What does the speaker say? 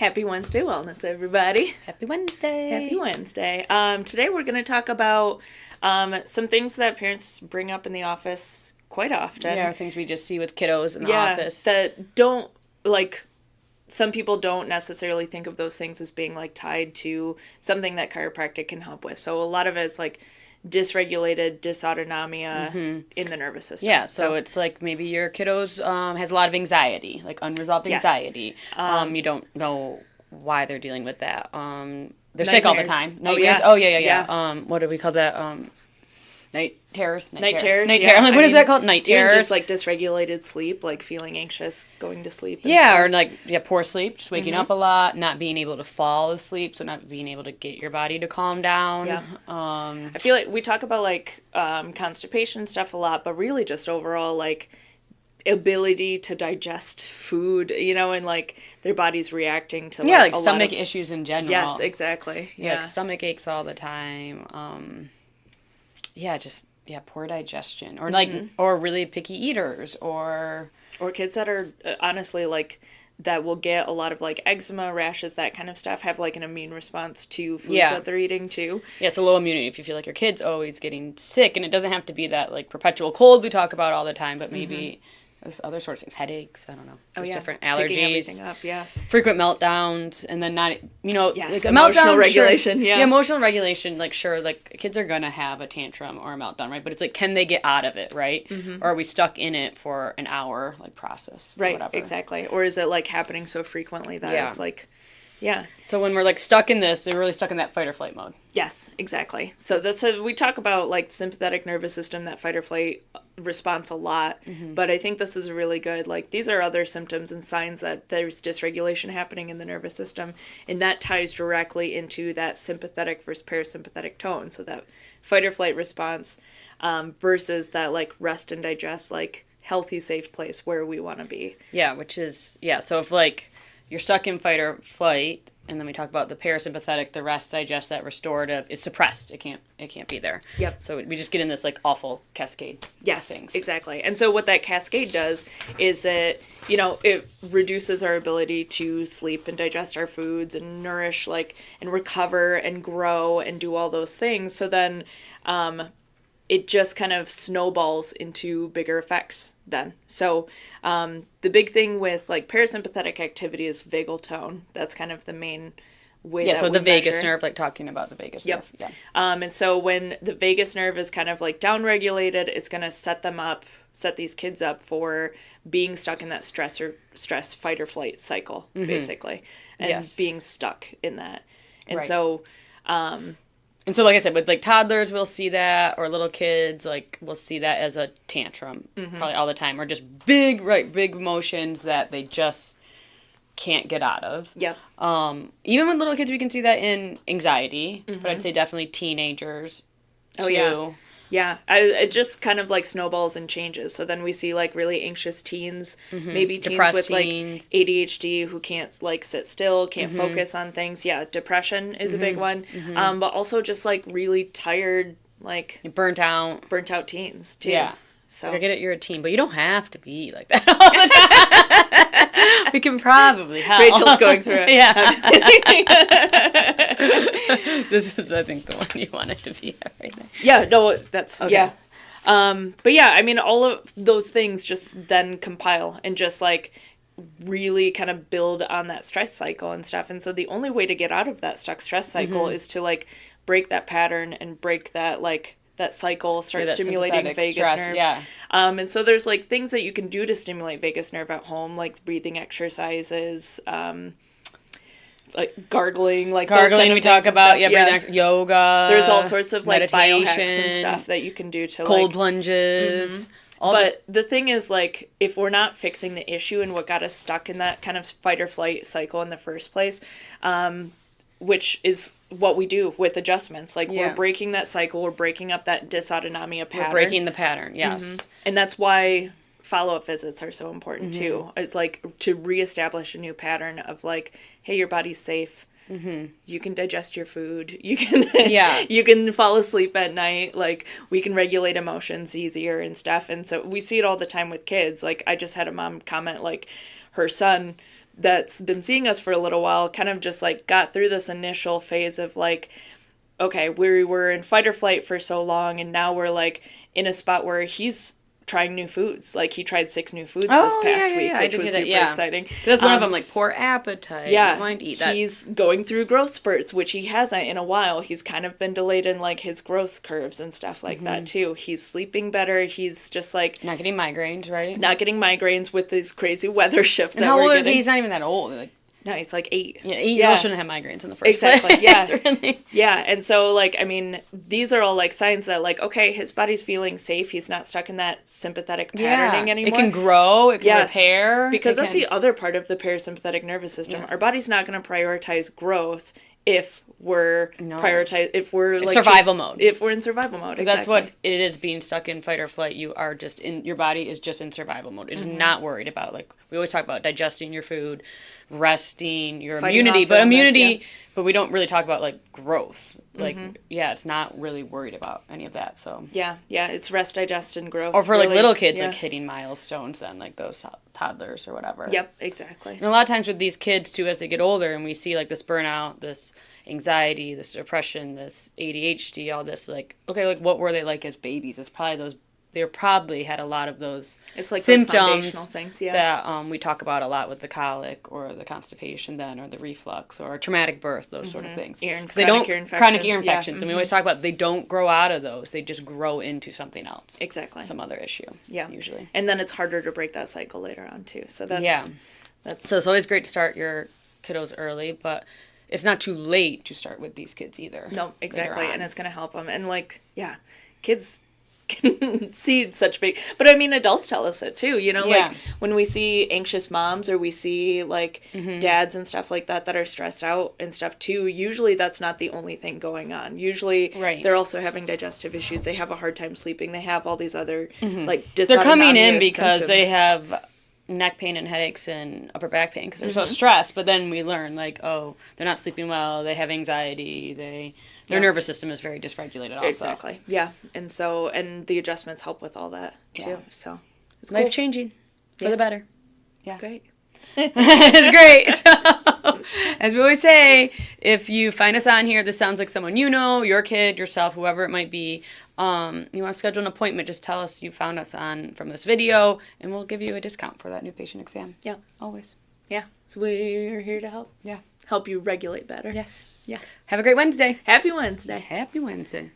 Happy Wednesday Wellness, everybody. Happy Wednesday. Happy Wednesday. Today we're going to talk about some things that parents bring up in the office quite often. Yeah, or things we just see with kiddos in the office. That don't, like, some people don't necessarily think of those things as being, like, tied to something that chiropractic can help with. So a lot of it's, like, dysregulated dysautonomia in the nervous system. Yeah, so it's like maybe your kiddos has a lot of anxiety, like unresolved anxiety. You don't know why they're dealing with that. They're sick all the time. Nightmares. Oh, yeah. What do we call that? Night terrors. Night terrors. I'm like, what is that called? Night terrors. Just like dysregulated sleep, like feeling anxious, going to sleep. Yeah, or like poor sleep, just waking up a lot, not being able to fall asleep, so not being able to get your body to calm down. Yeah. I feel like we talk about like constipation stuff a lot, but really just overall like ability to digest food, and like their body's reacting to like stomach issues in general. Yes, exactly. Yeah, like stomach aches all the time. Poor digestion, or like, or really picky eaters, or kids that are honestly like that will get a lot of like eczema, rashes, that kind of stuff, have like an immune response to foods that they're eating too. Yeah, so low immunity. If you feel like your kid's always getting sick, and it doesn't have to be that like perpetual cold we talk about all the time, but maybe there's other sorts of things, headaches, I don't know, just different allergies, picking everything up, frequent meltdowns, and then not, like emotional regulation, emotional regulation, like sure, like kids are gonna have a tantrum or a meltdown, right? But it's like, can they get out of it, right? Or are we stuck in it for an hour, like process, right? Whatever. Exactly. Or is it like happening so frequently that it's like, so when we're like stuck in this, they're really stuck in that fight or flight mode. Yes, exactly. So we talk about like sympathetic nervous system, that fight or flight response a lot, but I think this is really good. Like these are other symptoms and signs that there's dysregulation happening in the nervous system, and that ties directly into that sympathetic versus parasympathetic tone. So that fight or flight response versus that like rest and digest, like healthy, safe place where we want to be. Yeah, which is, so if like you're stuck in fight or flight, and then we talk about the parasympathetic, the rest, digest, that restorative is suppressed. It can't be there. Yep. So we just get in this like awful cascade. Yes, of things. Exactly. And so what that cascade does is it reduces our ability to sleep and digest our foods and nourish, like, and recover and grow and do all those things. So then, it just kind of snowballs into bigger effects then. So the big thing with like parasympathetic activity is vagal tone. That's kind of the main way that so we the vagus measure. nerve, like talking about the vagus nerve. Yeah. And so when the vagus nerve is kind of like downregulated, it's going to set these kids up for being stuck in that stress fight or flight cycle, basically, and being stuck in that. And so... And so, like I said, with like toddlers, we'll see that, or little kids, like we'll see that as a tantrum probably all the time, or just big emotions that they just can't get out of. Yep. Even with little kids, we can see that in anxiety, but I'd say definitely teenagers too. Oh, yeah. Yeah, it just kind of like snowballs and changes. So then we see like really anxious teens, maybe teens Depressed with like teens. ADHD who can't like sit still, can't focus on things. Yeah, depression is a big one. But also just like really tired, like burnt out teens too. Yeah. So I get it, you're a teen, but you don't have to be like that all the time. We can probably help. Rachel's going through it. Yeah. This is, I think, the one you wanted to be everything. Yeah, no, that's, okay. Yeah. But yeah, I mean, all of those things just then compile and just like really kind of build on that stress cycle and stuff. And so the only way to get out of that stuck stress cycle is to like break that pattern and break that like that cycle, start stimulating vagus nerve. Yeah. And so there's like things that you can do to stimulate vagus nerve at home, like breathing exercises, like gargling, like those kind of we talk about, yoga. There's all sorts of like meditation, biohacks and stuff that you can do to cold plunges. But the thing is, like, if we're not fixing the issue and what got us stuck in that kind of fight or flight cycle in the first place, which is what we do with adjustments. Like, we're breaking that cycle. We're breaking up that dysautonomia pattern. We're breaking the pattern, yes. And that's why follow-up visits are so important, too. It's, like, to reestablish a new pattern of, like, hey, your body's safe. You can digest your food. You can you can fall asleep at night. Like, we can regulate emotions easier and stuff. And so we see it all the time with kids. Like, I just had a mom comment, like, her son that's been seeing us for a little while kind of just like got through this initial phase of like, okay, we were in fight or flight for so long, and now we're like in a spot where he's trying new foods. Like he tried 6 new foods this past week, which was super exciting. That's one of them, like poor appetite. Yeah, wanting to eat that. He's going through growth spurts, which he hasn't in a while. He's kind of been delayed in like his growth curves and stuff like that too. He's sleeping better. He's just like not getting migraines, right? Not getting migraines with these crazy weather shifts. And how old is he? He's not even that old. Like, no, he's like 8. Yeah, 8-year-olds shouldn't have migraines in the first place. Yeah. Really. Yeah, and so, like, I mean, these are all, like, signs that, like, okay, his body's feeling safe. He's not stuck in that sympathetic patterning anymore. It can grow. It can repair. Because that's the other part of the parasympathetic nervous system. Yeah. Our body's not going to prioritize growth if we're if we're like survival mode. If we're in survival mode, exactly. That's what it is. Being stuck in fight or flight, you are just in your body is just in survival mode. It's not worried about, like we always talk about, digesting your food, resting, your immunity, but we don't really talk about like growth. Like it's not really worried about any of that. So yeah, it's rest, digest, and growth. Or for really, like little kids, like hitting milestones, then like those toddlers or whatever. Yep, exactly. And a lot of times with these kids too, as they get older, and we see like this burnout, this anxiety, this depression, this ADHD, all this, like, okay, like what were they like as babies? It's probably those, they probably had a lot of those symptoms things, that we talk about a lot with the colic or the constipation then, or the reflux or a traumatic birth, those sort of things. Chronic ear infections. And we always talk about they don't grow out of those. They just grow into something else. Exactly. Some other issue. Yeah. Usually. And then it's harder to break that cycle later on too. So that's so it's always great to start your kiddos early, but it's not too late to start with these kids either. No, exactly. And it's going to help them. And like, kids can see such big, but I mean, adults tell us it too, you know, like when we see anxious moms or we see like dads and stuff like that are stressed out and stuff too, usually that's not the only thing going on. Usually they're also having digestive issues. They have a hard time sleeping. They have all these other like dysautonomia They're coming in because symptoms. They have neck pain and headaches and upper back pain because they're so stressed. But then we learn like, oh, they're not sleeping well. They have anxiety. Their nervous system is very dysregulated also. Exactly. Yeah. And the adjustments help with all that too. So it's life changing for the better. Yeah. It's great. It's great. So, as we always say, if you find us on here, this sounds like someone you know, your kid, yourself, whoever it might be, you want to schedule an appointment, just tell us you found us from this video, and we'll give you a discount for that new patient exam. Yeah. Always. Yeah. So we're here to help. Yeah. Help you regulate better. Yes. Yeah. Have a great Wednesday. Happy Wednesday. Happy Wednesday.